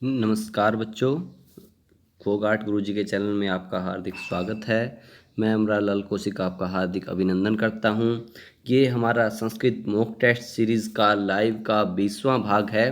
नमस्कार बच्चों। फोगाट गुरुजी के चैनल में आपका हार्दिक स्वागत है। मैं अमरालाल कौशिक आपका हार्दिक अभिनंदन करता हूं। ये हमारा संस्कृत मॉक टेस्ट सीरीज़ का लाइव का 20वां भाग है।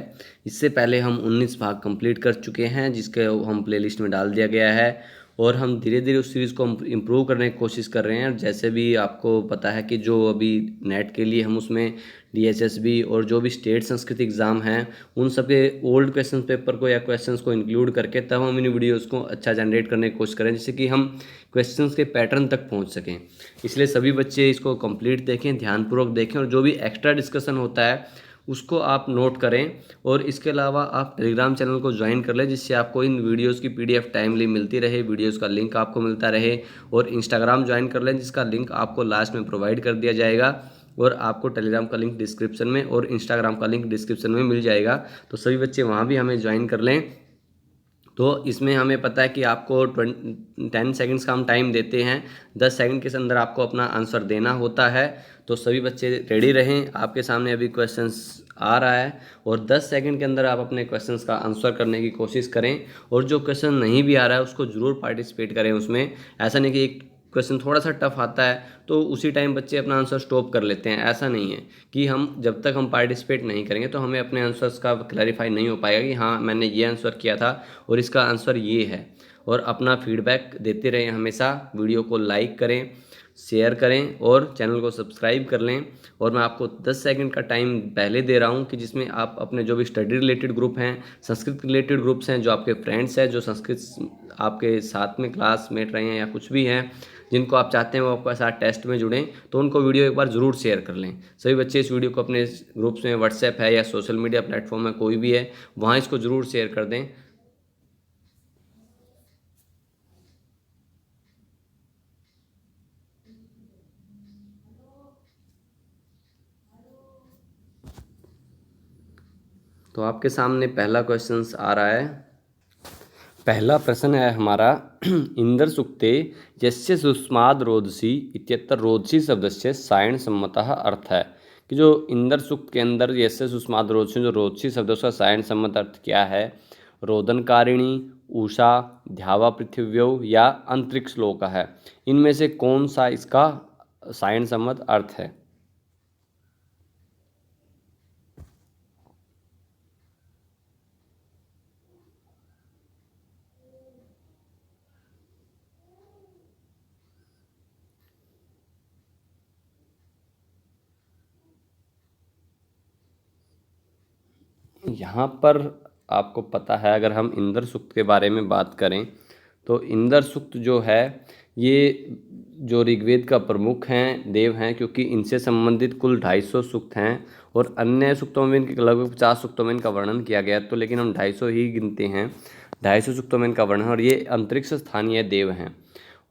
इससे पहले हम 19 भाग कंप्लीट कर चुके हैं, जिसके हम प्लेलिस्ट में डाल दिया गया है और हम धीरे धीरे उस सीरीज़ को इम्प्रूव करने की कोशिश कर रहे हैं। जैसे भी आपको पता है कि जो अभी नेट के लिए हम उसमें DSSB और जो भी स्टेट संस्कृत एग्ज़ाम हैं उन सब के ओल्ड क्वेश्चन पेपर को या क्वेश्चंस को इंक्लूड करके तब हम इन वीडियोस को अच्छा जनरेट करने की कोशिश करें, जिससे कि हम क्वेश्चंस के पैटर्न तक पहुंच सकें। इसलिए सभी बच्चे इसको कंप्लीट देखें, ध्यानपूर्वक देखें और जो भी एक्स्ट्रा डिस्कशन होता है उसको आप नोट करें। और इसके अलावा आप टेलीग्राम चैनल को ज्वाइन कर लें, जिससे आपको इन वीडियोस की PDF टाइमली मिलती रहे, वीडियोस का लिंक आपको मिलता रहे। और इंस्टाग्राम ज्वाइन कर लें, जिसका लिंक आपको लास्ट में प्रोवाइड कर दिया जाएगा और आपको टेलीग्राम का लिंक डिस्क्रिप्शन में और इंस्टाग्राम का लिंक डिस्क्रिप्शन में मिल जाएगा। तो सभी बच्चे वहाँ भी हमें ज्वाइन कर लें। तो इसमें हमें पता है कि आपको 10 सेकंड्स का हम टाइम देते हैं, 10 सेकंड के अंदर आपको अपना आंसर देना होता है। तो सभी बच्चे रेडी रहें। आपके सामने अभी क्वेश्चंस आ रहा है और 10 सेकंड के अंदर आप अपने क्वेश्चंस का आंसर करने की कोशिश करें। और जो क्वेश्चन नहीं भी आ रहा है उसको ज़रूर पार्टिसिपेट करें उसमें। ऐसा नहीं कि एक क्वेश्चन थोड़ा सा टफ आता है तो उसी टाइम बच्चे अपना आंसर स्टॉप कर लेते हैं। ऐसा नहीं है कि हम जब तक हम पार्टिसिपेट नहीं करेंगे तो हमें अपने आंसर्स का क्लैरिफाई नहीं हो पाएगा कि हाँ मैंने ये आंसर किया था और इसका आंसर ये है। और अपना फीडबैक देते रहें हमेशा। वीडियो को लाइक करें, शेयर करें और चैनल को सब्सक्राइब कर लें। और मैं आपको 10 सेकंड का टाइम पहले दे रहा हूं कि जिसमें आप अपने जो भी स्टडी रिलेटेड ग्रुप हैं, संस्कृत रिलेटेड ग्रुप्स हैं, जो आपके फ्रेंड्स हैं जो संस्कृत आपके साथ में क्लासमेट रहे हैं या कुछ भी हैं, जिनको आप चाहते हैं वो आपके साथ टेस्ट में जुड़ें, तो उनको वीडियो एक बार ज़रूर शेयर कर लें। सभी बच्चे इस वीडियो को अपने ग्रुप्स में, व्हाट्सएप है या सोशल मीडिया प्लेटफॉर्म में कोई भी है, वहाँ इसको ज़रूर शेयर कर दें। तो आपके सामने पहला क्वेश्चन आ रहा है। पहला प्रश्न है हमारा इंदर सुक्ते यस्य सुस्माद रोदसी इत्यत्र रोदसी शब्द से सायण सम्मतः अर्थ है कि जो इंदर सुक्त के अंदर यस्य सुस्माद रोदसी, जो रोदसी शब्द उसका सायण सम्मत अर्थ क्या है? रोदनकारिणी, उषा, ध्यावा पृथिव्यो या अंतरिक्ष लोक है। इनमें से कौन सा इसका सायण सम्मत अर्थ है? यहाँ पर आपको पता है, अगर हम इंदर सूक्त के बारे में बात करें तो इंदर सूक्त जो है ये जो ऋग्वेद का प्रमुख हैं देव हैं, क्योंकि इनसे संबंधित कुल 250 सूक्त हैं और अन्य सूक्तों में इनके लगभग 50 सूक्तों में इनका वर्णन किया गया, तो लेकिन हम 250 ही गिनते हैं। 250 सूक्तों में इनका वर्णन, और ये अंतरिक्ष स्थानीय देव हैं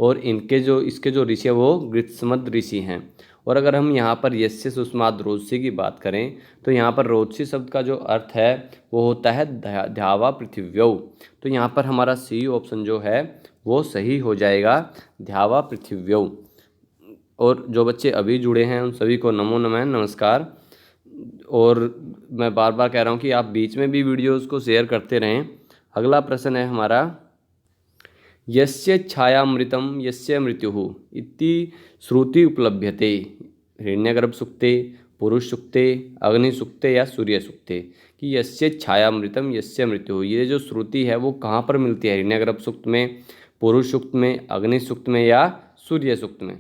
और इसके जो ऋषि है वो गृत्समद ऋषि हैं। और अगर हम यहाँ पर यस्य सुस्माद रोदसी की बात करें तो यहाँ पर रोदसी शब्द का जो अर्थ है वो होता है ध्यावा पृथिव्यौ। तो यहाँ पर हमारा C ऑप्शन जो है वो सही हो जाएगा, ध्यावा पृथिव्यौ। और जो बच्चे अभी जुड़े हैं उन सभी को नमो नमः, नमस्कार। और मैं बार बार कह रहा हूँ कि आप बीच में भी वीडियोज़ को शेयर करते रहें। अगला प्रश्न है हमारा यस्य छायामृतं यस्य मृत्युः इति श्रुति उपलभ्यते। हिरण्यगर्भ सूक्ते, पुरुष सूक्ते, अग्नि सूक्ते या सूर्य सूक्ते कि यस्य छायामृतम यस्य मृत्युः, ये जो श्रुति है वो कहाँ पर मिलती है? हिरण्यगर्भ सूक्त में, पुरुष सूक्त में, अग्नि सूक्त में या सूर्य सूक्त में?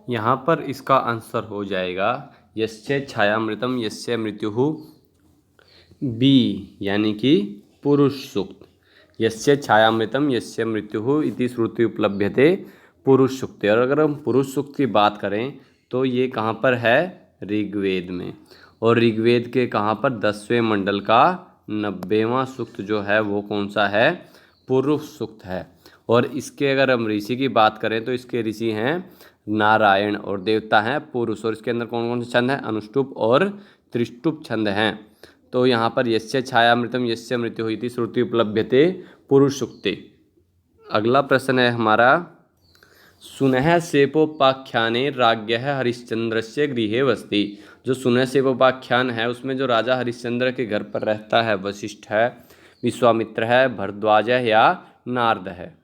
यहाँ पर इसका आंसर हो जाएगा यस्य छायामृतम यस्य मृत्युः, B यानी कि पुरुष सूक्त। यस्य छायामृतम यस्य मृत्युः इति श्रुति उपलभ्यते, पुरुष सूक्त। और अगर हम पुरुष सूक्त की बात करें तो ये कहाँ पर है? ऋग्वेद में। और ऋग्वेद के कहाँ पर? 10वें मंडल का 90वां सूक्त जो है वो कौन सा है? पुरुष सूक्त है। और इसके अगर हम ऋषि की बात करें तो इसके ऋषि हैं नारायण और देवता हैं पुरुष। और इसके अंदर कौन कौन से छंद हैं? अनुष्टुप और त्रिष्टुप छंद हैं। तो यहाँ पर यस्य छायामृतम यस्य मृत्युः इति श्रुति उपलभ्यते, पुरुष सूक्ते। अगला प्रश्न है हमारा, सुनः सेपोपाख्याने राज्ञः हरिश्चंद्रस्य गृहे वसति। जो सुनः सेपोपाख्यान है उसमें जो राजा हरिश्चंद्र के घर पर रहता है वशिष्ठ है, विश्वामित्र है, भरद्वाज है या नारद है।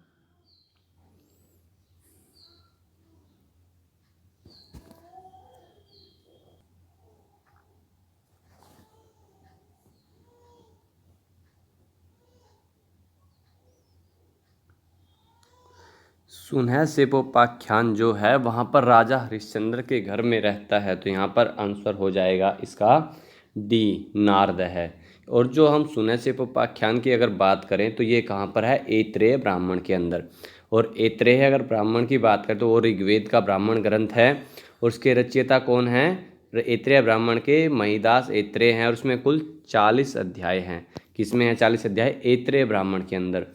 सुनह सेपोपाख्यान जो है वहाँ पर राजा हरिश्चंद्र के घर में रहता है, तो यहाँ पर आंसर हो जाएगा इसका डी, नारद है। और जो हम सुनह सेपोपाख्यान की अगर बात करें तो ये कहाँ पर है, ऐत्रेय ब्राह्मण के अंदर। और ऐत्रेय अगर ब्राह्मण की बात करें तो वो ऋग्वेद का ब्राह्मण ग्रंथ है, और उसके रचयिता कौन हैं, ऐत्रेय ब्राह्मण के महिदास ऐत्रेय हैं, और उसमें कुल 40 अध्याय हैं। किसमें है 40 अध्याय, ऐत्रेय ब्राह्मण के अंदर।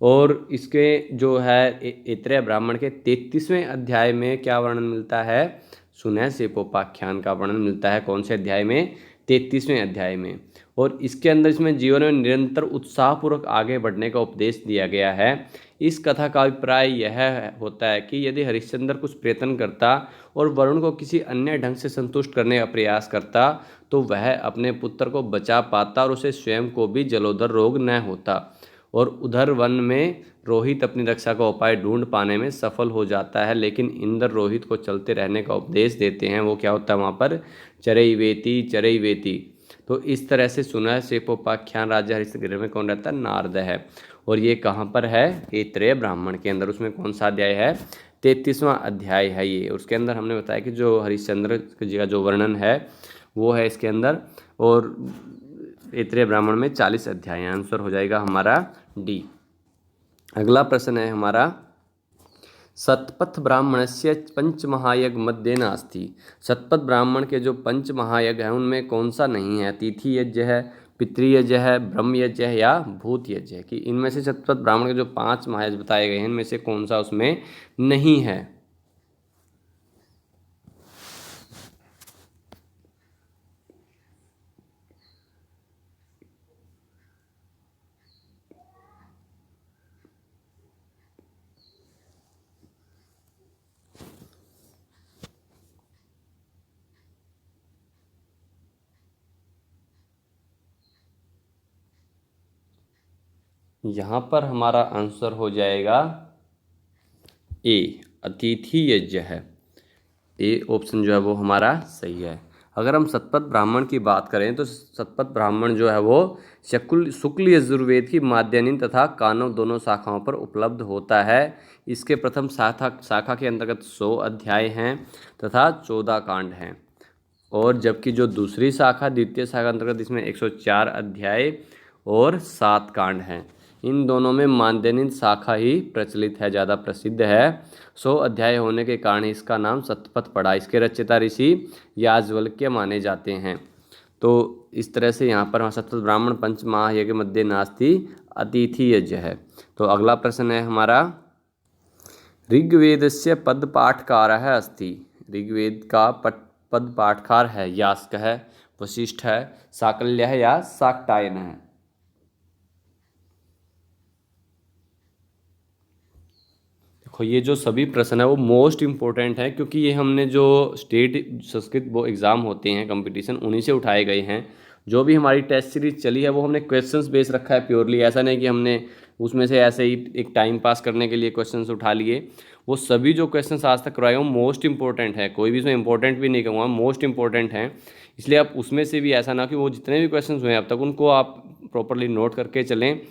और इसके जो है ऐत्रेय ब्राह्मण के 33वें अध्याय में क्या वर्णन मिलता है, सुनह सेपोपाख्यान का वर्णन मिलता है। कौन से अध्याय में, 33वें अध्याय में। और इसके अंदर इसमें जीवन में निरंतर उत्साहपूर्वक आगे बढ़ने का उपदेश दिया गया है। इस कथा का अभिप्राय यह होता है कि यदि हरिश्चंद्र कुछ प्रयत्न करता और वरुण को किसी अन्य ढंग से संतुष्ट करने का प्रयास करता तो वह अपने पुत्र को बचा पाता और उसे स्वयं को भी जलोदर रोग न होता। और उधर वन में रोहित अपनी रक्षा का उपाय ढूंढ पाने में सफल हो जाता है, लेकिन इंद्र रोहित को चलते रहने का उपदेश देते हैं। वो क्या होता है वहाँ पर, चरैवेति चरैवेति। तो इस तरह से सुनह सेपोपाख्यान राजा हरिश्चंद्र में कौन रहता है, नारद है। और ये कहाँ पर है, ऐत्रेय ब्राह्मण के अंदर। उसमें कौन सा अध्याय है, 33वां अध्याय है ये। उसके अंदर हमने बताया कि जो हरिश्चंद्र जी का जो वर्णन है वो है इसके अंदर। और ऐत्रेय ब्राह्मण में 40 अध्याय। आंसर हो जाएगा हमारा डी। अगला प्रश्न है हमारा, सतपथ ब्राह्मणस्य पंच महायज्ञ मध्य नास्ति। सतपथ ब्राह्मण के जो पंच महायज्ञ हैं उनमें कौन सा नहीं है, अतिथि यज्ञ है, पितृयज्ञ है, ब्रह्म यज्ञ है या भूत यज्ञ है। कि इनमें से सतपथ ब्राह्मण के जो 5 महायज्ञ बताए गए हैं इनमें से कौन सा उसमें नहीं है। यहाँ पर हमारा आंसर हो जाएगा ए, अतिथि यज्ञ है। ए ऑप्शन जो है वो हमारा सही है। अगर हम सतपथ ब्राह्मण की बात करें तो सतपथ ब्राह्मण जो है वो शुक्ल यजुर्वेद की माध्ययनी तथा कानव दोनों शाखाओं पर उपलब्ध होता है। इसके प्रथम शाखा के अंतर्गत 100 अध्याय हैं तथा 14 कांड हैं। और जबकि जो दूसरी शाखा द्वितीय शाखा अंतर्गत इसमें 104 अध्याय और 7 कांड हैं। इन दोनों में मानदेनित शाखा ही प्रचलित है, ज़्यादा प्रसिद्ध है। 100 अध्याय होने के कारण इसका नाम सतपथ पड़ा। इसके रचयिता ऋषि याज्ञवल्क्य माने जाते हैं। तो इस तरह से यहाँ पर सतपथ ब्राह्मण पंच महायज्ञ मध्य नास्ति अतिथि यज्ञ है। तो अगला प्रश्न है हमारा, ऋग्वेदस्य पदपाठकारः अस्ति। ऋग्वेद का पद पाठकार है, यास्क है, वशिष्ठ है, साकल्य है या शाक्टायन है। देखो ये जो सभी प्रश्न है वो मोस्ट इम्पोर्टेंट है, क्योंकि ये हमने जो स्टेट संस्कृत वो एग्ज़ाम होते हैं कंपटीशन उन्हीं से उठाए गए हैं। जो भी हमारी टेस्ट सीरीज चली है वो हमने क्वेश्चंस बेस रखा है प्योरली। ऐसा नहीं कि हमने उसमें से ऐसे ही एक टाइम पास करने के लिए क्वेश्चंस उठा लिए। वो सभी जो क्वेश्चंस आज तक करवाए वो मोस्ट इंपॉर्टेंट है, कोई भी इसमें इंपॉर्टेंट भी नहीं कहूँगा, मोस्ट इंपॉर्टेंट हैं। इसलिए आप उसमें से भी ऐसा ना कि वो जितने भी क्वेश्चंस हुए अब तक उनको आप प्रॉपरली नोट करके चलें,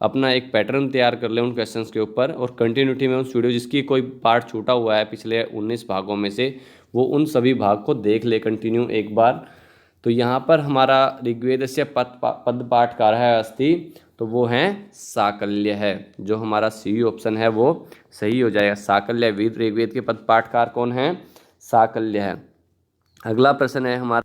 अपना एक पैटर्न तैयार कर लें उन क्वेश्चंस के ऊपर, और कंटिन्यूटी में उस वीडियो जिसकी कोई पार्ट छूटा हुआ है पिछले 19 भागों में से वो उन सभी भाग को देख ले कंटिन्यू एक बार। तो यहाँ पर हमारा ऋग्वेद से पद पाठकार है अस्ति, तो वो हैं साकल्य है। जो हमारा सी ऑप्शन है वो सही हो जाएगा, साकल्य। ऋग्वेद के पद पाठकार कौन है, साकल्य है। अगला प्रश्न है हमारा,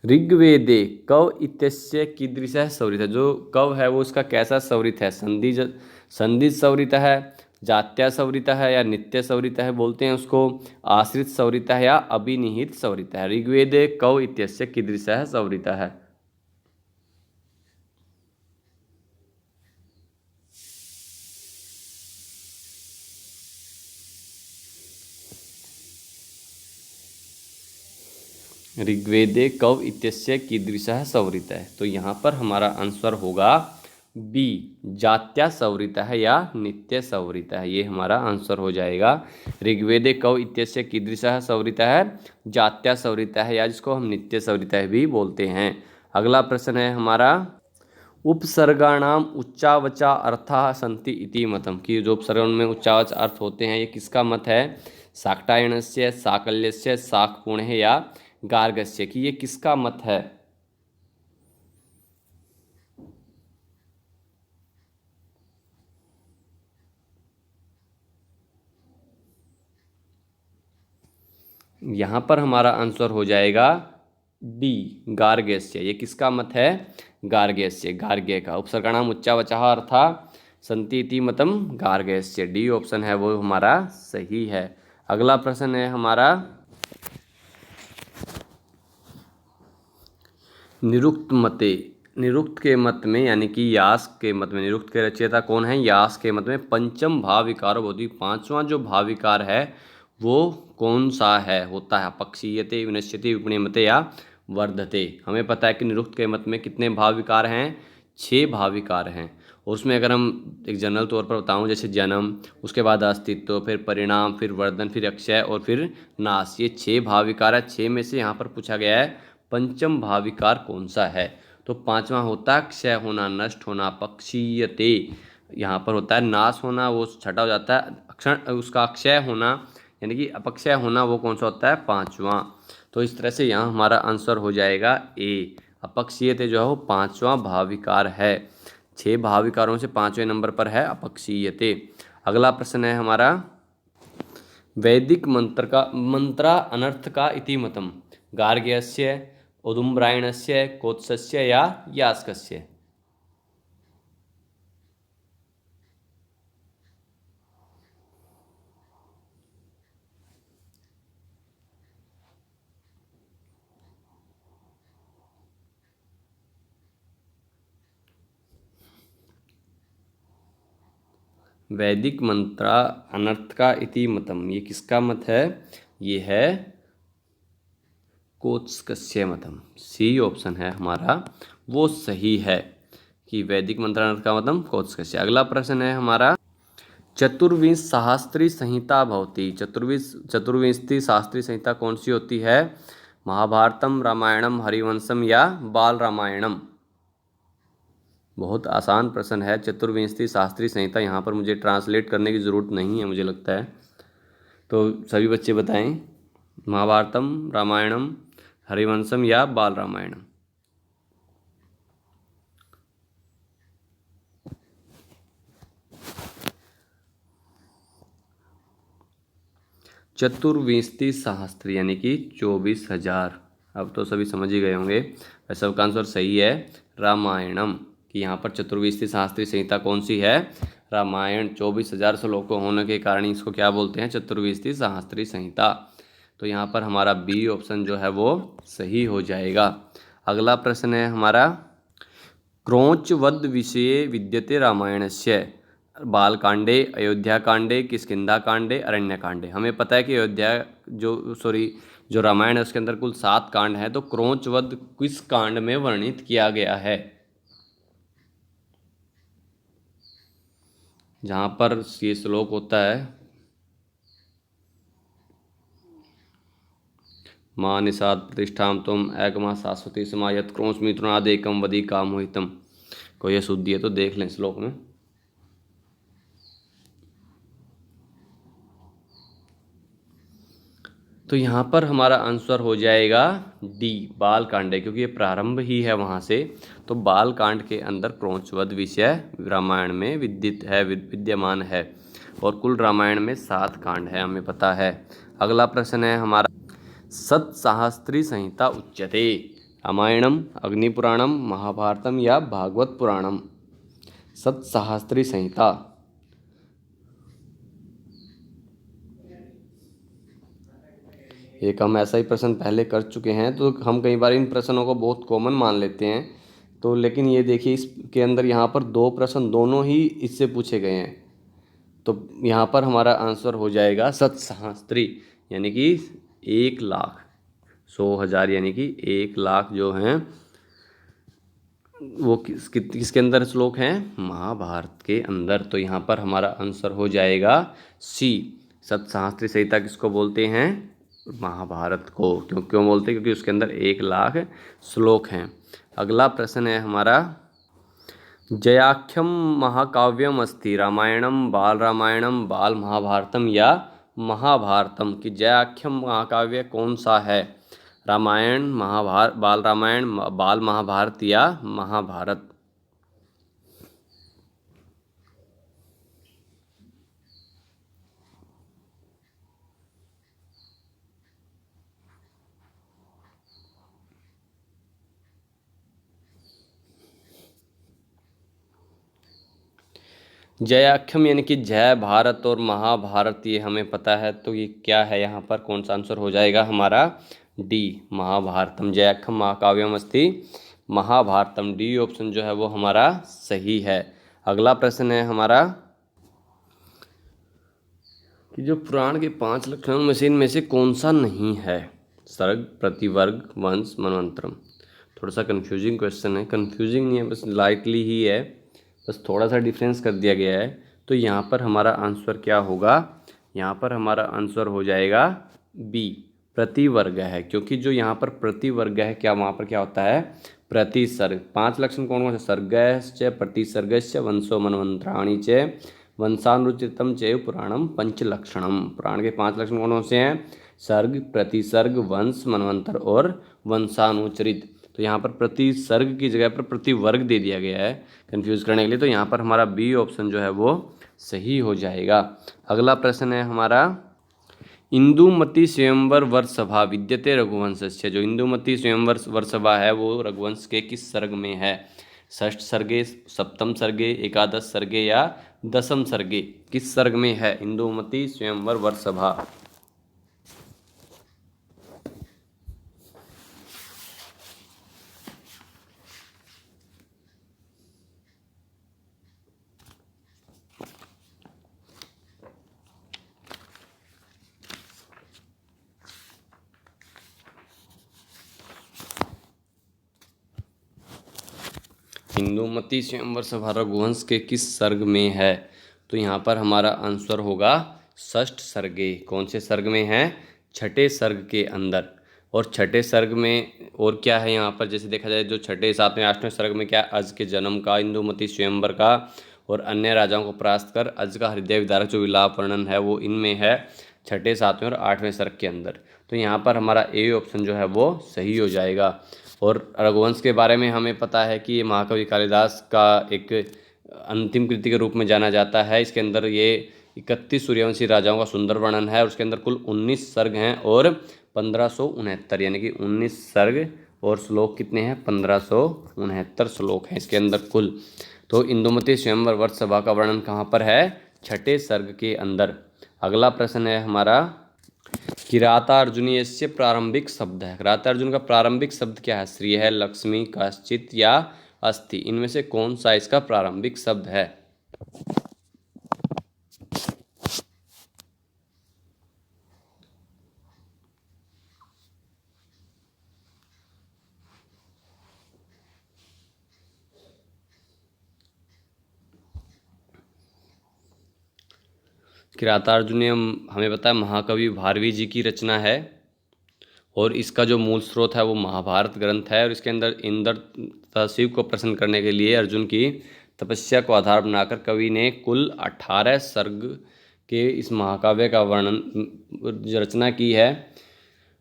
ऋग्वेदे कव इत्यस्य कीदृशः सवरितः। जो कव है वो उसका कैसा सवरित है, संधिज सवरित है, जात्या सवरितः है या नित्य सवरितः है बोलते हैं उसको, आश्रित सवरितः है या अभिनिहित सवरितः है। ऋग्वेदे कव इत्यस्य कीदृशः सवरितः है। ऋग्वेदे कव इत्यस्य कीदृशः संवृतः। तो यहाँ पर हमारा आंसर होगा बी, जात्या संवृतः या नित्य संवृतः। ये हमारा आंसर हो जाएगा। ऋग्वेदे कव इत्यस्य कीदृशः संवृतः, जात्या संवृतः या जिसको हम नित्य संवृतः भी बोलते हैं। अगला प्रश्न है हमारा, उपसर्गाणाम उच्चावचा अर्थाः सन्ति इति मतम। कि जो उपसर्गों में उच्चावच अर्थ होते हैं, ये किसका मत है? शाक्टायनस्य, साकल्यस्य, शाकपुण्य या गार्गस्य। कि ये किसका मत है? यहाँ पर हमारा आंसर हो जाएगा डी, गार्ग्यस्य। ये किसका मत है? गार्ग्यस्य, गार्ग्य का। उपसर्गणाम उच्चावचः अर्थाः सन्ति इति मतम गार्ग्यस्य। डी ऑप्शन है वो हमारा सही है। अगला प्रश्न है हमारा, निरुक्त मते। निरुक्त के मत में यानी कि यास के मत में, निरुक्त के रचयिता कौन है? यास के मत में पंचम भाव विकार होती, पांचवा जो भाव विकार है वो कौन सा है? होता है अपक्षीयते, विनश्यति, विपणीयमते या वर्धते। हमें पता है कि निरुक्त के मत में कितने भाव विकार हैं? 6 भाव विकार हैं। और उसमें अगर हम एक जनरल तौर पर बताऊं, जैसे जन्म, उसके बाद अस्तित्व, फिर परिणाम, फिर वर्धन, फिर अक्षय और फिर नाश, ये 6 भाव विकार है। 6 में से यहाँ पर पूछा गया है पंचम भाव विकार कौन सा है? तो पांचवा होता है क्षय होना, नष्ट होना, अपक्षीयते। यहाँ पर होता है नाश होना, वो छठा हो जाता है। अक्षण उसका अक्षय होना यानी कि अपक्षय होना, वो कौन सा होता है? पांचवा। तो इस तरह से यहाँ हमारा आंसर हो जाएगा ए, अपक्षीयते जो है वो पांचवा भाव विकार है। 6 भाव विकारों से 5वें नंबर पर है अपक्षीयते। अगला प्रश्न है हमारा, वैदिक मंत्रा अनर्थ का इति मतम। गार्ग्यस्य, उदुम्बरायणस्य, कोत्सस्य या यास्कस्य। वैदिक मंत्रा अनर्थ का इति मतम, ये किसका मत है? ये है कोत्स्कस्य मतम। सी ऑप्शन है हमारा वो सही है कि वैदिक मंत्रार्थ का मतम कोत्स्कस्य। अगला प्रश्न है हमारा, चतुर्विंश शास्त्री संहिता भवति। चतुर्विंशति शास्त्री संहिता कौन सी होती है? महाभारतम, रामायणम, हरिवंशम या बाल रामायणम। बहुत आसान प्रश्न है। चतुर्विंशति शास्त्री संहिता, यहाँ पर मुझे ट्रांसलेट करने की ज़रूरत नहीं है मुझे लगता है। तो सभी बच्चे बताएं, महाभारतम, रामायणम, हरिवंशम या बाल रामायणम। चतुर्विंशति सहस्त्र यानी कि 24,000। अब तो सभी समझ ही गए होंगे। वैसे सबका आंसर सही है रामायणम। कि यहाँ पर चतुर्विंशति शास्त्रीय संहिता कौन सी है? रामायण। 24,000 श्लोकों होने के कारण इसको क्या बोलते हैं? चतुर्विंशति शास्त्रीय संहिता। तो यहाँ पर हमारा बी ऑप्शन जो है वो सही हो जाएगा। अगला प्रश्न है हमारा, क्रौंचवध विषये विद्यते रामायणस्य। बालकांडे, अयोध्या कांडे, किष्किंधा कांडे, अरण्य कांडे। हमें पता है कि जो रामायण है उसके अंदर कुल 7 कांड हैं। तो क्रौंचवध किस कांड में वर्णित किया गया है? जहाँ पर ये श्लोक होता है, माँ निषाद प्रतिष्ठाम तुम ऐगमा शाश्वती समा यत् क्रौंच मिथुनादेकम वदी कामोहितम। को ये शुद्धि है तो देख लें श्लोक में। तो यहाँ पर हमारा आंसर हो जाएगा डी, बाल कांडे, क्योंकि ये प्रारंभ ही है वहाँ से। तो बाल कांड के अंदर क्रौंचवध विषय रामायण में विद्यमान है। और कुल रामायण में 7 कांड है, हमें पता है। अगला प्रश्न है हमारा, सत्साहस्त्री संहिता उच्यते। रामायणम, अग्निपुराणम, महाभारतम या भागवत पुराणम। सत्साहस्त्री संहिता। एक हम ऐसा ही प्रश्न पहले कर चुके हैं, तो हम कई बार इन प्रश्नों को बहुत कॉमन मान लेते हैं। तो लेकिन ये देखिए, इसके अंदर यहाँ पर 2 प्रश्न दोनों ही इससे पूछे गए हैं। तो यहाँ पर हमारा आंसर हो जाएगा सत्सहस्त्री यानी कि 1 लाख। 100,000 यानी कि 1,00,000 जो हैं वो किसके अंदर श्लोक हैं? महाभारत के अंदर। तो यहाँ पर हमारा आंसर हो जाएगा सी। सप्तशास्त्री संहिता किसको बोलते हैं? महाभारत को। क्यों बोलते हैं? क्योंकि उसके अंदर 1,00,000 श्लोक हैं। अगला प्रश्न है हमारा, जयाख्यम महाकाव्यम अस्ति रामायणम बाल रामायणम बाल महाभारतम या महाभारतम, कि जयाख्यम महाकाव्य कौन सा है? रामायण, महाभारत, बाल रामायण, बाल महाभारत या महाभारत। जयाख्यम यानी कि जय भारत और महाभारत, ये हमें पता है। तो ये क्या है यहाँ पर? कौन सा आंसर हो जाएगा हमारा? डी, महाभारतम। जयाख्यम महाकाव्यम अस्ति महाभारतम, डी ऑप्शन जो है वो हमारा सही है। अगला प्रश्न है हमारा कि जो पुराण के 5 लक्षणों में से इनमें से कौन सा नहीं है? सर्ग, प्रतिवर्ग, वंश, मनवंतरम। थोड़ा सा कंफ्यूजिंग क्वेश्चन है। कंफ्यूजिंग नहीं है, बस लाइटली ही है, बस थोड़ा सा डिफरेंस कर दिया गया है। तो यहाँ पर हमारा आंसर क्या होगा? यहाँ पर हमारा आंसर हो जाएगा बी, प्रतिवर्ग है। क्योंकि जो यहाँ पर प्रतिवर्ग है, क्या वहाँ पर क्या होता है? प्रतिसर्ग। 5 लक्षण कौन कौन से? सर्गश्च, प्रतिसर्गश्च, वंशो मनवंतराणि च, वंशानुचितम चैव पुराणम पंचलक्षणम। पुराण के 5 लक्षण कौन कौन से हैं? सर्ग, प्रतिसर्ग, वंश, मनवंतर और वंशानुचरित। तो यहाँ पर प्रतिसर्ग की जगह पर प्रतिवर्ग दे दिया गया है कंफ्यूज करने के लिए। तो यहाँ पर हमारा बी ऑप्शन जो है वो सही हो जाएगा। अगला प्रश्न है हमारा, इंदुमती स्वयंवर वर्षसभा विद्यते रघुवंशस्य। जो इंदुमती स्वयंवर वर्षसभा है वो रघुवंश के किस सर्ग में है? षष्ठ सर्गे, सप्तम सर्गे, एकादश सर्गे या दशम सर्गे? किस सर्ग में है इंदुमती स्वयंवर वर्षसभा? इंदुमती स्वयंवर सभा रघुवंश के किस सर्ग में है? तो यहाँ पर हमारा आंसर होगा षष्ठ सर्गे। कौन से सर्ग में है? छठे सर्ग के अंदर। और छठे सर्ग में और क्या है यहाँ पर? जैसे देखा जाए जो छठे, सातवें, आठवें सर्ग में क्या? अज के जन्म का, इंदुमती स्वयंवर का और अन्य राजाओं को परास्त कर अज का हृदय विदारक जो विलाप वर्णन है वो इनमें है, छठे, सातवें और आठवें सर्ग के अंदर। तो यहाँ पर हमारा ए ऑप्शन जो है वो सही हो जाएगा। और रघुवंश के बारे में हमें पता है कि ये महाकवि कालिदास का एक अंतिम कृति के रूप में जाना जाता है। इसके अंदर ये 31 सूर्यवंशी राजाओं का सुंदर वर्णन है और उसके अंदर कुल 19 सर्ग हैं और 1569, यानी कि 19 सर्ग और श्लोक कितने हैं? 1569 श्लोक हैं इसके अंदर कुल। तो इंदुमती स्वयंवर वर्षसभा का वर्णन कहाँ पर है? छठे सर्ग के अंदर। अगला प्रश्न है हमारा, किरातार्जुनीयस्य प्रारंभिक शब्द है। किरातार्जुन का प्रारंभिक शब्द क्या है? श्री है, लक्ष्मी, कश्चित या अस्ति। इनमें से कौन सा इसका प्रारंभिक शब्द है? किरातार्जुनीयम हमें पता है महाकवि भारवी जी की रचना है और इसका जो मूल स्रोत है वो महाभारत ग्रंथ है। और इसके अंदर इंद्र तथा शिव को प्रसन्न करने के लिए अर्जुन की तपस्या को आधार बनाकर कवि ने कुल 18 सर्ग के इस महाकाव्य का वर्णन रचना की है।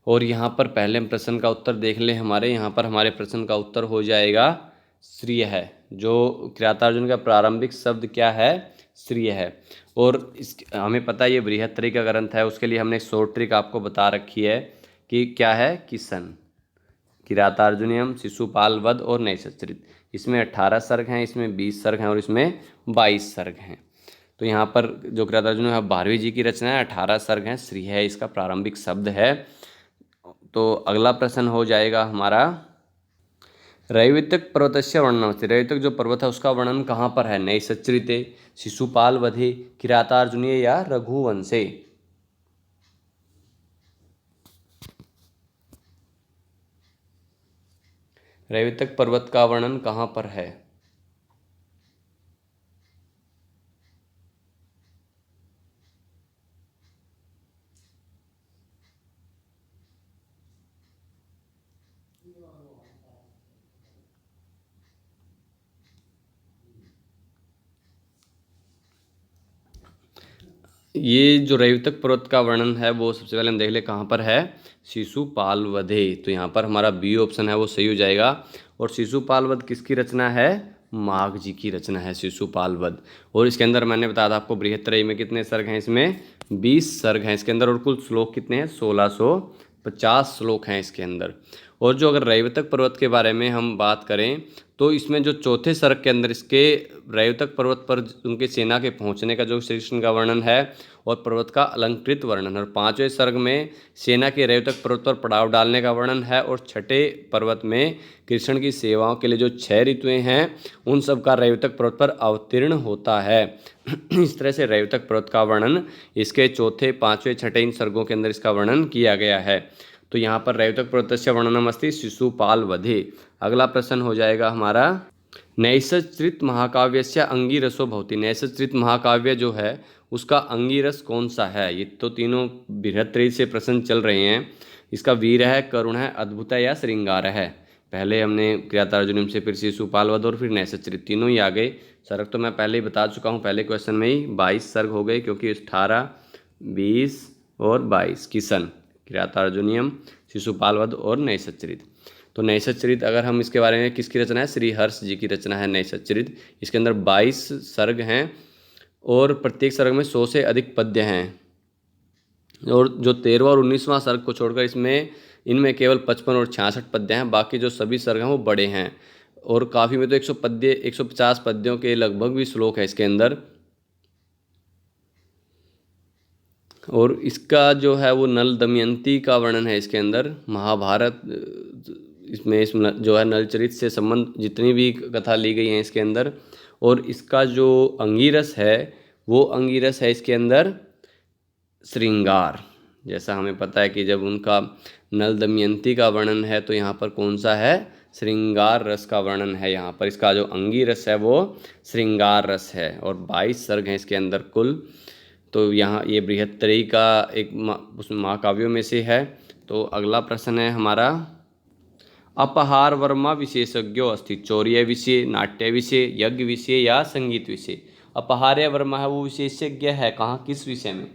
और यहाँ पर पहले प्रश्न का उत्तर देख लें हमारे। यहाँ पर हमारे प्रश्न का उत्तर हो जाएगा श्रिय है। जो किरातार्जुन का प्रारंभिक शब्द क्या है? श्रिय है। और इस हमें पता है ये बृहत्तरी का ग्रंथ है, उसके लिए हमने एक शॉर्ट ट्रिक आपको बता रखी है कि क्या है? किशन, किरातार्जुनियम, शिशुपाल वध और नैषचरित। इसमें 18 सर्ग हैं, इसमें 20 सर्ग हैं और इसमें 22 सर्ग हैं। तो यहाँ पर जो किरातार्जुन है भारवी जी की रचना है, 18 सर्ग हैं, श्री है इसका प्रारंभिक शब्द है। तो अगला प्रश्न हो जाएगा हमारा, रैवतक पर्वतस्य वर्णनमस्ति। रैवतक जो पर्वत है उसका वर्णन कहाँ पर है? नैषचरिते, शिशुपाल वधे, किरातार्जुनीय या रघुवंशे? रैवतक पर्वत का वर्णन कहाँ पर है? ये जो रैवतक पर्वत का वर्णन है वो सबसे पहले हम देख ले कहाँ पर है। शिशुपाल वधे। तो यहाँ पर हमारा बी ऑप्शन है वो सही हो जाएगा। और शिशुपाल वध किसकी रचना है? माघ जी की रचना है शिशुपाल वध। और इसके अंदर मैंने बताया था आपको बृहत्त्रयी में कितने सर्ग हैं, इसमें 20 सर्ग हैं इसके अंदर। और कुल श्लोक कितने हैं? 1650 श्लोक हैं इसके अंदर। और जो अगर रैवतक पर्वत के बारे में हम बात करें तो इसमें जो चौथे सर्ग के अंदर इसके रैवतक पर्वत पर उनके सेना के पहुंचने का जो श्री कृष्ण का वर्णन है और पर्वत का अलंकृत वर्णन है। और पांचवें सर्ग में सेना के रैवतक पर्वत पर पड़ाव डालने का वर्णन है। और छठे पर्वत में कृष्ण की सेवाओं के लिए जो 6 ऋतुएं हैं उन सब का रैवतक पर्वत पर अवतीर्ण होता है। इस तरह से रैवतक पर्वत का वर्णन इसके चौथे, पांचवें, छठे इन सर्गों के अंदर इसका वर्णन किया गया है। तो यहाँ पर रैवतक पर्वतस्य वर्णनम अस्ति शिशुपाल वधे। अगला प्रश्न हो जाएगा हमारा, नैषधृत महाकाव्यस्य अंगिरसो भवति। नैषधृत महाकाव्य जो है उसका अंगिरस कौन सा है? ये तो तीनों बृहत्त्रयी से प्रश्न चल रहे हैं। इसका वीर है, करुण है, अद्भुत है या श्रृंगार है? पहले हमने किरातार्जुनीय से, फिर शिशुपाल वध और फिर नैषधृत, तीनों ही आ गए। सर्ग तो मैं पहले ही बता चुका हूँ, पहले क्वेश्चन में ही 22 सर्ग हो गए, क्योंकि 18, 20 और 22 किशन, किरातार्जुनीयम, शिशुपाल वध और नैषधृत। तो नैषधचरित अगर हम इसके बारे में, किसकी रचना है? श्री हर्ष जी की रचना है नैषधचरित। इसके अंदर 22 सर्ग हैं और प्रत्येक सर्ग में 100 से अधिक पद्य हैं। और जो 13वां और 19वां सर्ग को छोड़कर इनमें केवल 55 और 66 पद्य हैं। बाकी जो सभी सर्ग हैं वो बड़े हैं। और काफ़ी में तो 150 पद्यों के लगभग भी श्लोक है इसके अंदर। और इसका जो है वो नल दमयंती का वर्णन है इसके अंदर। महाभारत इसमें जो है नलचरित से संबंध जितनी भी कथा ली गई हैं इसके अंदर। और इसका जो अंगिरस है वो अंगिरस है इसके अंदर श्रृंगार। जैसा हमें पता है कि जब उनका नल दमयंती का वर्णन है तो यहाँ पर कौन सा है? श्रृंगार रस का वर्णन है। यहाँ पर इसका जो अंगिरस है वो श्रृंगार रस है। और 22 सर्ग हैं इसके अंदर कुल। तो यहाँ ये बृहत्त्रयी का एक उस महाकाव्यों में से है। तो अगला प्रश्न है हमारा, अपहार वर्मा विशेषज्ञो अस्ति। चौर्य विषय, नाट्य विषय, यज्ञ विषय या संगीत विषय? अपहार्य वर्मा है वो विशेषज्ञ है कहाँ, किस विषय में?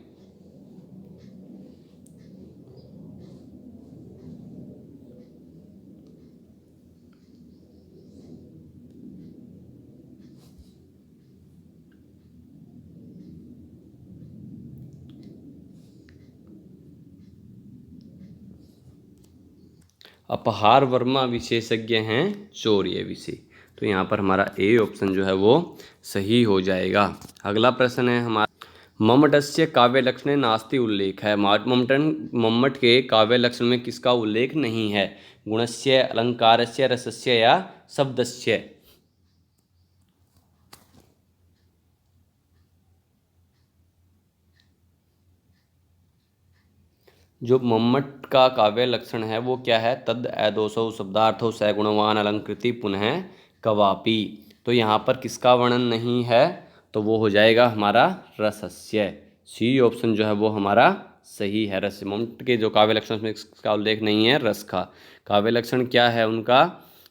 अपहार वर्मा विशेषज्ञ हैं चौर्य विषय। तो यहाँ पर हमारा ए ऑप्शन जो है वो सही हो जाएगा। अगला प्रश्न है हमारा, मम्मटस्य काव्य लक्षण नास्ति उल्लेख है। मम्मट के काव्य लक्षण में किसका उल्लेख नहीं है? गुणस्य, अलंकारस्य, रसस्य या शब्दस्य? जो मम्मट का काव्य लक्षण है वो क्या है? तद एदोसौ शब्दार्थो सगुणवान अलंकृति पुनः कवापि। तो यहाँ पर किसका वर्णन नहीं है? तो वो हो जाएगा हमारा रसस्य। सी ऑप्शन जो है वो हमारा सही है। रस, मम्मट के जो काव्य लक्षण में इसका उल्लेख नहीं है रस का। काव्य लक्षण क्या है उनका?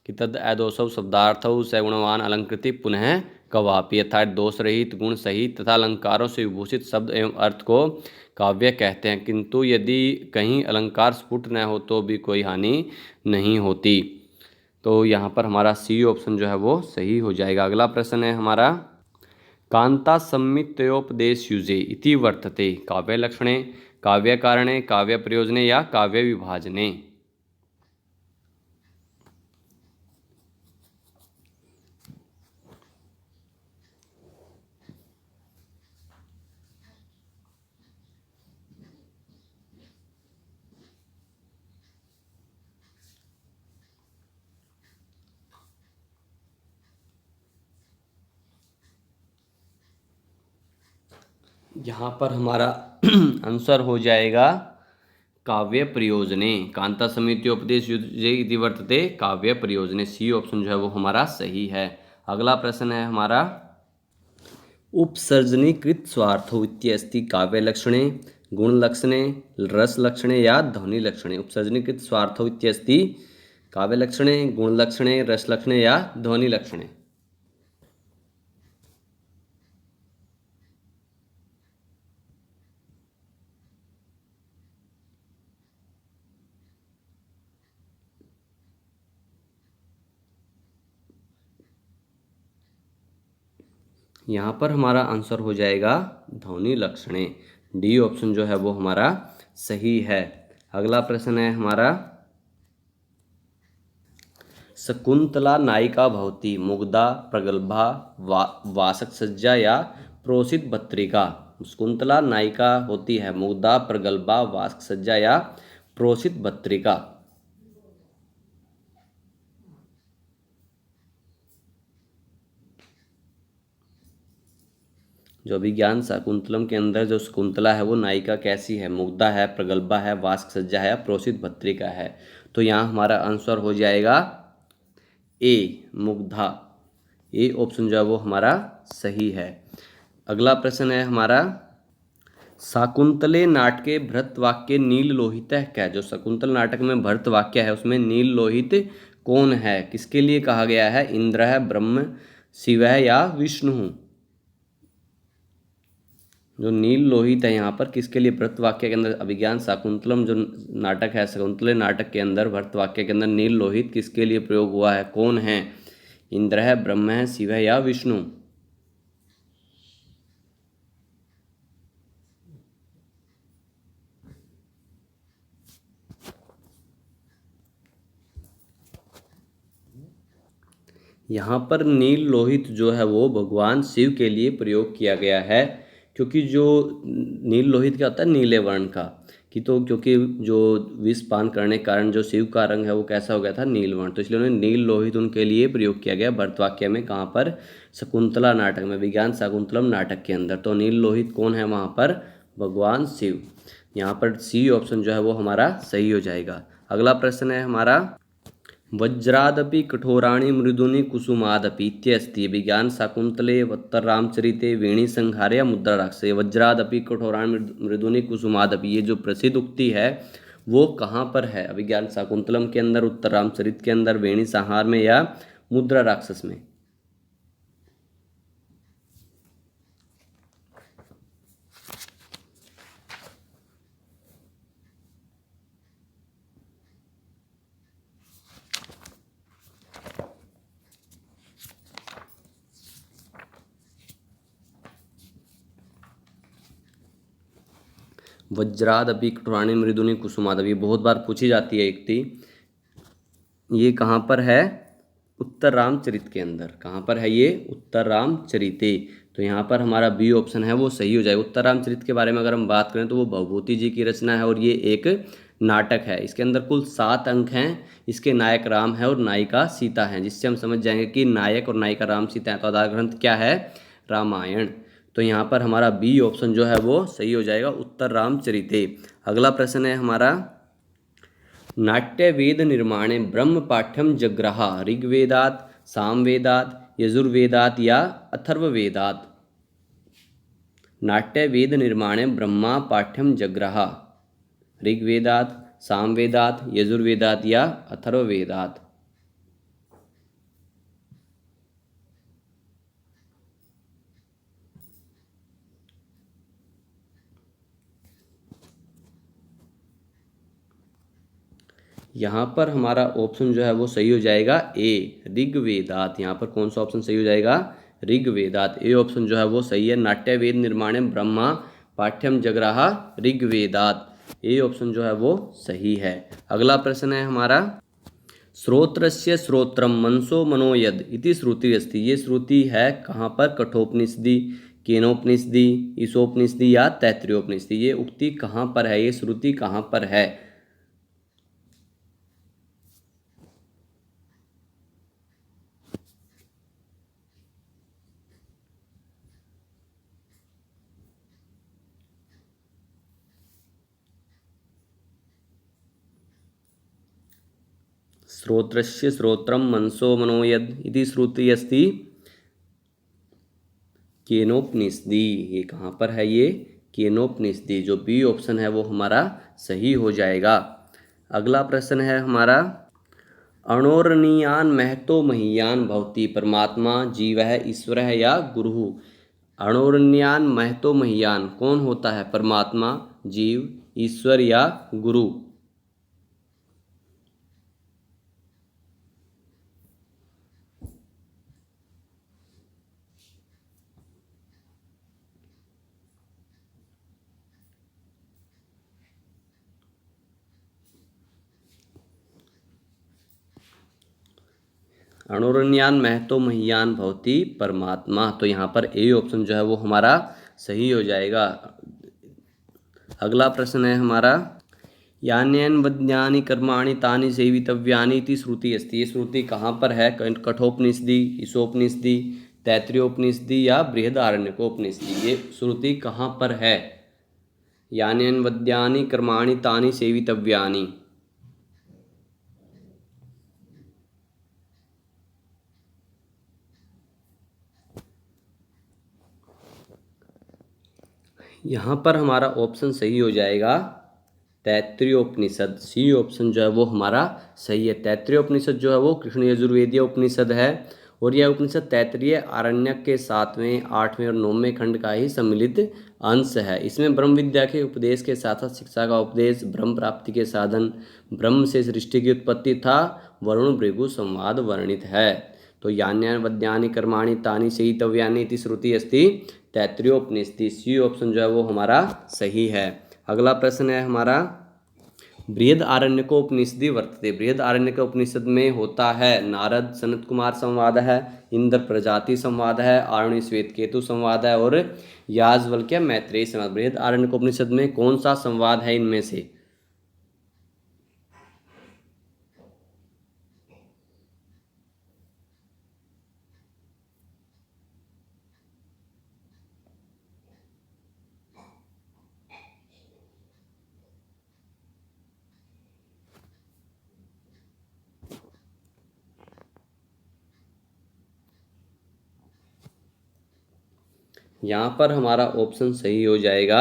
कि तद एदोसौ शब्दार्थौ सगुणवान अलंकृति पुनः कवापि, अर्थात दोष रहित, गुण सहित तथा अलंकारों से विभूषित शब्द एवं अर्थ को काव्य कहते हैं। किंतु यदि कहीं अलंकार स्फुट न हो तो भी कोई हानि नहीं होती। तो यहाँ पर हमारा सी ऑप्शन जो है वो सही हो जाएगा। अगला प्रश्न है हमारा, कांता संमितोपदेश युजे इति वर्तते। काव्य लक्षणे, काव्य कारणे, काव्य प्रयोजने या काव्य विभाजने? यहाँ पर हमारा आंसर हो जाएगा काव्य प्रयोजने कांता समित्योपदेश युजे इति वर्तते काव्य प्रयोजने। सी ऑप्शन जो है वो हमारा सही है। अगला प्रश्न है हमारा उपसर्जनीकृत स्वार्थो इत्यस्ति काव्यलक्षणे गुणलक्षणे रसलक्षणे या ध्वनिलक्षणे। उपसर्जनीकृत स्वार्थो इत्यस्ति काव्यलक्षणे गुणलक्षणे रसलक्षणे या ध्वनिलक्षणे। यहाँ पर हमारा आंसर हो जाएगा ध्वनि लक्षणे। डी ऑप्शन जो है वो हमारा सही है। अगला प्रश्न है हमारा शकुंतला नायिका भवती मुग्धा प्रगल्भा वासक सज्जा या प्रोसित भत्रिका। शकुंतला नायिका होती है मुग्धा प्रगल्भा वासक सज्जा या प्रोसित भत्रिका। जो अभिज्ञान शाकुंतलम के अंदर जो शकुंतला है वो नायिका कैसी है, मुग्धा है, प्रगल्भा है, वास्क सज्जा है, प्रोसित भत्रिका है। तो यहाँ हमारा आंसर हो जाएगा ए मुग्धा। ए ऑप्शन जो है वो हमारा सही है। अगला प्रश्न है हमारा शाकुंतले नाटके भरत वाक्य नील लोहित है क्या। जो शकुंतल नाटक में भरत वाक्य है उसमें नील लोहित कौन है, किसके लिए कहा गया है, इंद्र है, ब्रह्म, शिव है या विष्णु। जो नील लोहित है यहाँ पर किसके लिए, भरत वाक्य के अंदर अभिज्ञान शाकुंतलम जो नाटक है शकुंतले नाटक के अंदर भरत वाक्य के अंदर नील लोहित किसके लिए प्रयोग हुआ है, कौन है, इंद्र है, ब्रह्म है, शिव है या विष्णु। यहाँ पर नील लोहित जो है वो भगवान शिव के लिए प्रयोग किया गया है, क्योंकि जो नील लोहित क्या होता है, नीले वर्ण का, कि तो क्योंकि जो विष पान करने के कारण जो शिव का रंग है वो कैसा हो गया था, नील वर्ण, तो इसलिए उन्होंने नील लोहित उनके लिए प्रयोग किया गया भरतवाक्य में। कहाँ पर, शकुंतला नाटक में, विज्ञान शाकुंतलम नाटक के अंदर। तो नील लोहित कौन है वहाँ पर, भगवान शिव। यहाँ पर सी ऑप्शन जो है वो हमारा सही हो जाएगा। अगला प्रश्न है हमारा वज्रादपि कठोराणि मृदुनि कुसुमादपि इत्यस्ति विज्ञान शाकुंतले उत्तररामचरिते वेणीसंहारे या मुद्राराक्षसे। वज्रादपि कठोराणि मृदुनि कुसुमादपि, ये जो प्रसिद्ध उक्ति है वो कहाँ पर है, अभिज्ञान शाकुंतलम के अंदर, उत्तररामचरित के अंदर, वेणी संहार में या मुद्रा राक्षस में। वज्रादपि कठोराणि मृदुनि कुसुमादपि बहुत बार पूछी जाती है युक्ति। ये कहाँ पर है, उत्तर रामचरित के अंदर। कहाँ पर है ये, उत्तर रामचरिते। तो यहाँ पर हमारा बी ऑप्शन है वो सही हो जाएगा। उत्तर रामचरित के बारे में अगर हम बात करें तो वो भवभूति जी की रचना है और ये एक नाटक है। इसके अंदर कुल 7 अंक हैं। इसके नायक राम है और नायिका सीता है, जिससे हम समझ जाएंगे कि नायक और नायिका राम सीता है। तो आधार ग्रंथ क्या है, रामायण। तो यहाँ पर हमारा बी ऑप्शन जो है वो सही हो जाएगा, उत्तर रामचरिते। अगला प्रश्न है हमारा नाट्यवेद निर्माणे ब्रह्म पाठ्यम जग्रह ऋग्वेदात, सामवेदात, यजुर्वेदात या अथर्ववेदात। नाट्यवेद निर्माणे ब्रह्मा पाठ्यम जग्रह ऋग्वेदात, सामवेदात, यजुर्वेदात या अथर्ववेदात। यहाँ पर हमारा ऑप्शन जो है वो सही हो जाएगा ए ऋग्वेदात। यहाँ पर कौन सा ऑप्शन सही हो जाएगा, ऋग्वेदात। ए ऑप्शन जो है वो सही है। नाट्यवेद निर्माणे ब्रह्मा पाठ्यम जग्रह ऋग्वेदात। ए ऑप्शन जो है वो सही है। अगला प्रश्न है हमारा श्रोत्रस्य श्रोत्रम मनसो मनोयद इति श्रुति अस्ति। ये श्रुति है कहाँ पर, कठोपनिषदि, केनोपनिषदि, ईशोपनिषदि या तैत्तिरीयोपनिषदि। ये उक्ति कहाँ पर है, ये श्रुति कहाँ पर है। श्रोत्रस्य श्रोत्रम मनसो मनोयद इति श्रुति अस्ति केनोपनिषदि। ये कहाँ पर है? ये केनोपनिषदि। जो बी ऑप्शन है वो हमारा सही हो जाएगा। अगला प्रश्न है हमारा, अणोरणीयान महतो महीयान भवति, परमात्मा जीव है, ईश्वर है या गुरु? अणोरणीयान महतो महीयान कौन होता है? परमात्मा, जीव, ईश्वर या गुरु? अणोरणीयान महतो महीयान भवति परमात्मा। तो यहाँ पर ए ऑप्शन जो है वो हमारा सही हो जाएगा। अगला प्रश्न है हमारा, यान्यन वद्यानि कर्माणि तानि सेवितव्यानि इति श्रुति अस्ति। ये श्रुति कहाँ पर है? कठोपनिषदि, ईशोपनिषदि, तैत्तिरीयोपनिषदि या बृहदारण्यकोपनिषदि? ये श्रुति कहाँ पर है? यान्यन वद्यानि कर्माणि तानि सेवितव्यानि। यहाँ पर हमारा ऑप्शन सही हो जाएगा तैत्तिरीयोपनिषद। सी ऑप्शन जो है वो हमारा सही है। तैत्तिरीयोपनिषद जो है वो कृष्ण यजुर्वेदीय उपनिषद है और यह उपनिषद तैत्तिरीय आरण्यक के 7वें, 8वें और 9वें खंड का ही सम्मिलित अंश है। इसमें ब्रह्म विद्या के उपदेश के साथ साथ शिक्षा का उपदेश, ब्रह्म प्राप्ति के साधन, ब्रह्म से सृष्टि की उत्पत्ति तथा वरुण भृगु संवाद वर्णित है। तो यान्यान वद्यानि कर्माणि तानि सेवितव्यानि इति श्रुति अस्ति तैत्तिरीयोपनिषदि। सी ऑप्शन जो है वो हमारा सही है। अगला प्रश्न है हमारा, बृहदारण्यकोपनिषदि वर्तते। बृहदारण्यकोपनिषद में होता है नारद सनत कुमार संवाद है, इंद्र प्रजाति संवाद है, आरुणि श्वेतकेतु संवाद है और याज्ञवल्क्य मैत्रेयी संवाद। बृहदारण्यकोपनिषद में कौन सा संवाद है इनमें से? यहाँ पर हमारा ऑप्शन सही हो जाएगा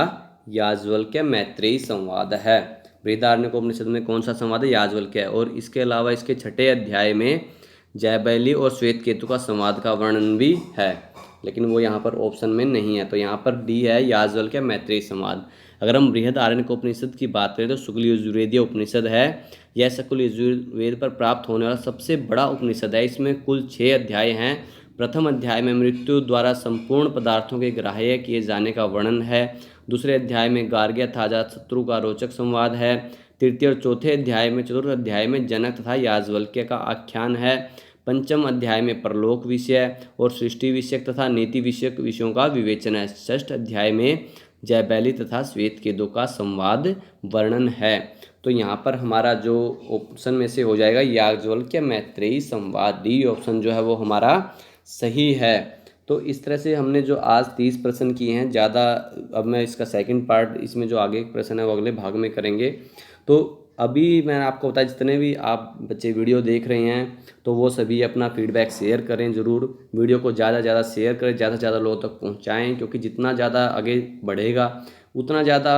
याज्ञवल्क्य मैत्रेयी संवाद है। बृहदारण्यकोपनिषद में कौन सा संवाद है? याज्ञवल्क्य। और इसके अलावा इसके 6ठे अध्याय में जयबैली और श्वेतकेतु का संवाद का वर्णन भी है, लेकिन वो यहाँ पर ऑप्शन में नहीं है। तो यहाँ पर डी है याज्ञवल्क्य मैत्रेयी संवाद। अगर हम बृहदारण्यकोपनिषद की बात करें तो शुक्ल यजुर्वेदीय उपनिषद है। यह शुक्ल यजुर्वेद पर प्राप्त होने वाला सबसे बड़ा उपनिषद है। इसमें कुल 6 अध्याय हैं। प्रथम अध्याय में मृत्यु द्वारा संपूर्ण पदार्थों के ग्राह्य किए जाने का वर्णन है। दूसरे अध्याय में गार्ग्य तथा अजातशत्रु का रोचक संवाद है। तृतीय और चौथे अध्याय में, चतुर्थ अध्याय में जनक तथा याज्ञवल्क्य का आख्यान है। पंचम अध्याय में परलोक विषय और सृष्टि विषयक तथा नीति विषयक विषयों का विवेचन है। षष्ठ अध्याय में जयबैली तथा श्वेतकेतु का संवाद वर्णन है। तो यहाँ पर हमारा जो ऑप्शन में से हो जाएगा याज्ञवल्क्य मैत्रेयी संवाद। डी ऑप्शन जो है वो हमारा सही है। तो इस तरह से हमने जो आज 30 प्रश्न किए हैं, ज़्यादा अब मैं इसका सेकंड पार्ट, इसमें जो आगे प्रश्न है वो अगले भाग में करेंगे। तो अभी मैंने आपको बताया, जितने भी आप बच्चे वीडियो देख रहे हैं तो वो सभी अपना फीडबैक शेयर करें ज़रूर। वीडियो को ज़्यादा से ज़्यादा शेयर करें, ज़्यादा से ज़्यादा लोगों तक पहुँचाएँ, क्योंकि जितना ज़्यादा आगे बढ़ेगा उतना ज़्यादा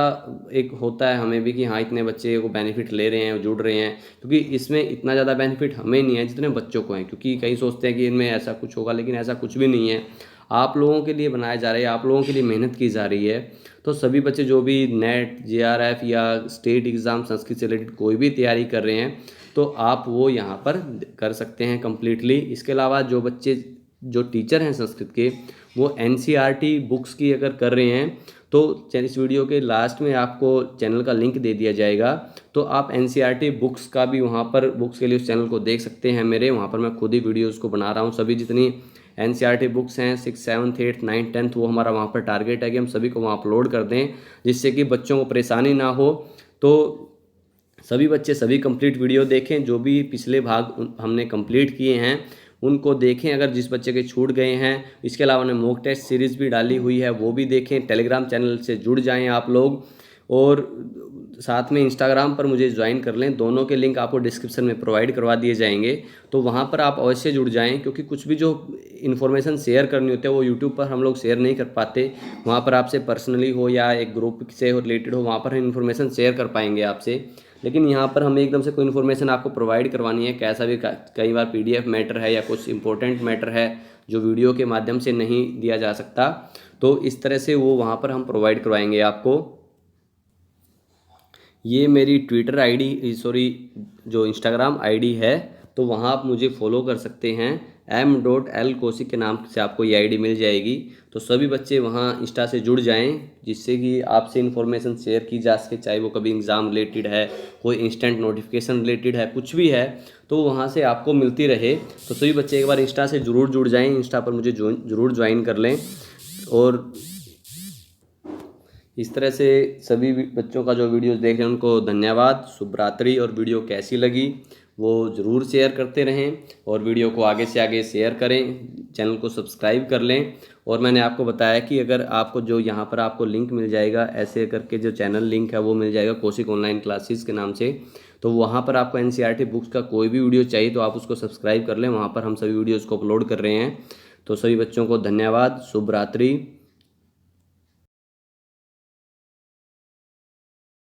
एक होता है हमें भी कि हाँ इतने बच्चे को बेनिफिट ले रहे हैं, जुड़ रहे हैं। क्योंकि इसमें इतना ज़्यादा बेनिफिट हमें नहीं है जितने बच्चों को है, क्योंकि कई सोचते हैं कि इनमें ऐसा कुछ होगा, लेकिन ऐसा कुछ भी नहीं है। आप लोगों के लिए बनाया जा रहा है, आप लोगों के लिए मेहनत की जा रही है। तो सभी बच्चे जो भी नेट, JRF या स्टेट एग्ज़ाम संस्कृत से रिलेटेड कोई भी तैयारी कर रहे हैं तो आप वो यहाँ पर कर सकते हैं कम्प्लीटली। इसके अलावा जो बच्चे, जो टीचर हैं संस्कृत के, वो NCERT बुक्स की अगर कर रहे हैं तो इस वीडियो के लास्ट में आपको चैनल का लिंक दे दिया जाएगा। तो आप NCERT बुक्स का भी वहाँ पर, बुक्स के लिए उस चैनल को देख सकते हैं मेरे। वहाँ पर मैं खुद ही वीडियोज़ को बना रहा हूँ। सभी जितनी NCERT बुक्स हैं 6th, 7th, 8th, 9th, 10th, वो हमारा वहाँ पर टारगेट है कि हम सभी को वहाँ अपलोड कर दें, जिससे कि बच्चों को परेशानी ना हो। तो सभी बच्चे सभी कंप्लीट वीडियो देखें। जो भी पिछले भाग हमने कंप्लीट किए हैं उनको देखें, अगर जिस बच्चे के छूट गए हैं। इसके अलावा हमने मॉक टेस्ट सीरीज़ भी डाली हुई है, वो भी देखें। टेलीग्राम चैनल से जुड़ जाएं आप लोग। और साथ में इंस्टाग्राम पर मुझे ज्वाइन कर लें। दोनों के लिंक आपको डिस्क्रिप्शन में प्रोवाइड करवा दिए जाएंगे, तो वहाँ पर आप अवश्य जुड़ जाएं, क्योंकि कुछ भी जो इन्फॉर्मेशन शेयर करनी होती है वो यूट्यूब पर हम लोग शेयर नहीं कर पाते। वहाँ पर आपसे पर्सनली हो या एक ग्रुप से रिलेटेड हो, वहाँ पर हम इन्फॉर्मेशन शेयर कर पाएंगे आपसे। लेकिन यहाँ पर हमें एकदम से कोई इन्फॉर्मेशन आपको प्रोवाइड करवानी है, कैसा भी कई बार PDF मैटर है या कुछ इंपॉर्टेंट मैटर है जो वीडियो के माध्यम से नहीं दिया जा सकता, तो इस तरह से वो वहाँ पर हम प्रोवाइड करवाएंगे आपको। ये मेरी ट्विटर आईडी, सॉरी, जो इंस्टाग्राम आईडी है, तो वहाँ आप मुझे फॉलो कर सकते हैं। m.l कौशिक के नाम से आपको ये आईडी मिल जाएगी। तो सभी बच्चे वहाँ इंस्टा से जुड़ जाएं, जिससे कि आपसे इन्फॉर्मेशन शेयर की जा सके, चाहे वो कभी एग्ज़ाम रिलेटेड है, कोई इंस्टेंट नोटिफिकेशन रिलेटेड है, कुछ भी है, तो वहाँ से आपको मिलती रहे। तो सभी बच्चे एक बार इंस्टा से ज़रूर जुड़ जाएँ, इंस्टा पर मुझे ज़रूर ज्वाइन कर लें। और इस तरह से सभी बच्चों का जो वीडियोस देख रहे हैं उनको धन्यवाद, शुभ रात्रि। और वीडियो कैसी लगी वो ज़रूर शेयर करते रहें, और वीडियो को आगे से आगे शेयर करें, चैनल को सब्सक्राइब कर लें। और मैंने आपको बताया कि अगर आपको जो यहाँ पर आपको लिंक मिल जाएगा, ऐसे करके जो चैनल लिंक है वो मिल जाएगा कौशिक ऑनलाइन क्लासेस के नाम से, तो वहाँ पर आपको NCERT बुक्स का कोई भी वीडियो चाहिए तो आप उसको सब्सक्राइब कर लें। वहाँ पर हम सभी वीडियोज़ को अपलोड कर रहे हैं। तो सभी बच्चों को धन्यवाद, शुभ रात्रि।